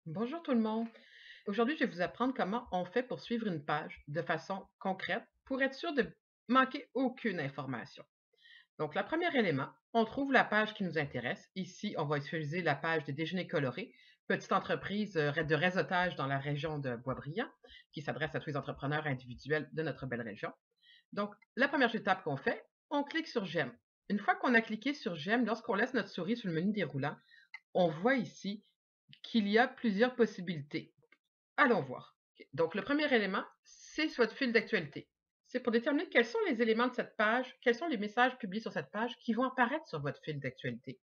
Bonjour tout le monde. Aujourd'hui, je vais vous apprendre comment on fait pour suivre une page de façon concrète pour être sûr de manquer aucune information. Donc, le premier élément, on trouve la page qui nous intéresse. Ici, on va utiliser la page des déjeuners colorés, petite entreprise de réseautage dans la région de Boisbriand, qui s'adresse à tous les entrepreneurs individuels de notre belle région. Donc, la première étape qu'on fait, on clique sur J'aime. Une fois qu'on a cliqué sur J'aime, lorsqu'on laisse notre souris sur le menu déroulant, on voit ici qu'il y a plusieurs possibilités. Allons voir. Donc, le premier élément, c'est votre fil d'actualité. C'est pour déterminer quels sont les éléments de cette page, quels sont les messages publiés sur cette page qui vont apparaître sur votre fil d'actualité.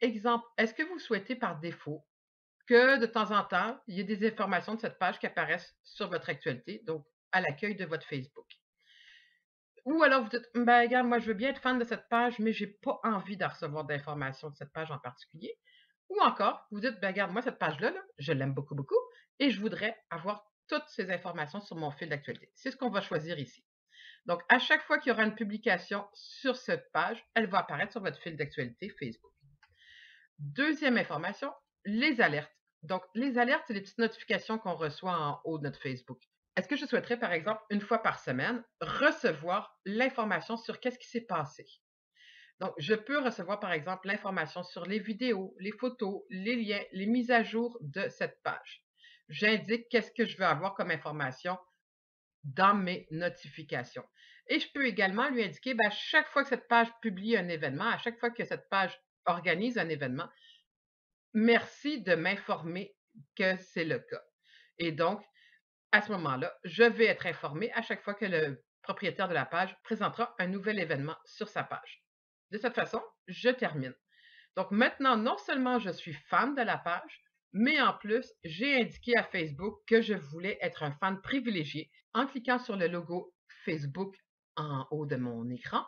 Exemple, est-ce que vous souhaitez par défaut que de temps en temps, il y ait des informations de cette page qui apparaissent sur votre actualité, donc à l'accueil de votre Facebook? Ou alors vous dites, ben regarde, moi je veux bien être fan de cette page, mais j'ai pas envie de recevoir d'informations de cette page en particulier. Ou encore, vous dites, ben regarde, moi cette page-là, je l'aime beaucoup, beaucoup, et je voudrais avoir toutes ces informations sur mon fil d'actualité. C'est ce qu'on va choisir ici. Donc, à chaque fois qu'il y aura une publication sur cette page, elle va apparaître sur votre fil d'actualité Facebook. Deuxième information, les alertes. Donc, les alertes, c'est les petites notifications qu'on reçoit en haut de notre Facebook. Est-ce que je souhaiterais, par exemple, une fois par semaine, recevoir l'information sur qu'est-ce qui s'est passé? Donc, je peux recevoir, par exemple, l'information sur les vidéos, les photos, les liens, les mises à jour de cette page. J'indique qu'est-ce que je veux avoir comme information dans mes notifications. Et je peux également lui indiquer, à chaque fois que cette page publie un événement, à chaque fois que cette page organise un événement, merci de m'informer que c'est le cas. Et donc, à ce moment-là, je vais être informé à chaque fois que le propriétaire de la page présentera un nouvel événement sur sa page. De cette façon, je termine. Donc maintenant, non seulement je suis fan de la page, mais en plus, j'ai indiqué à Facebook que je voulais être un fan privilégié. En cliquant sur le logo Facebook en haut de mon écran,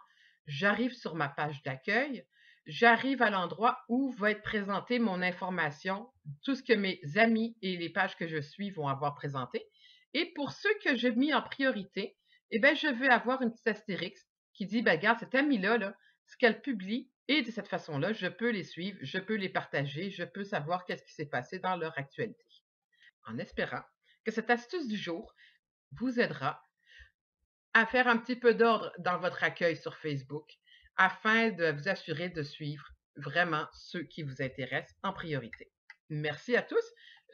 j'arrive sur ma page d'accueil, j'arrive à l'endroit où va être présentée mon information, tout ce que mes amis et les pages que je suis vont avoir présenté. Et pour ceux que j'ai mis en priorité, eh bien, je vais avoir une petite astérix qui dit, regarde, cette amie-là, là, ce qu'elle publie, et de cette façon-là, je peux les suivre, je peux les partager, je peux savoir qu'est-ce qui s'est passé dans leur actualité. En espérant que cette astuce du jour vous aidera à faire un petit peu d'ordre dans votre accueil sur Facebook afin de vous assurer de suivre vraiment ceux qui vous intéressent en priorité. Merci à tous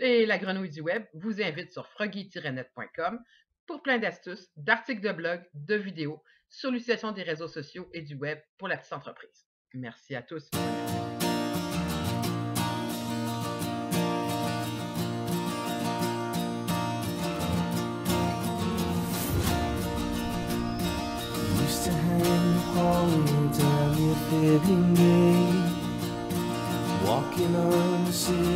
et la grenouille du web vous invite sur froggy-net.com pour plein d'astuces, d'articles de blog, de vidéos sur l'utilisation des réseaux sociaux et du web pour la petite entreprise. Merci à tous. Used to hang the hallway down your fading gate, walking on the city.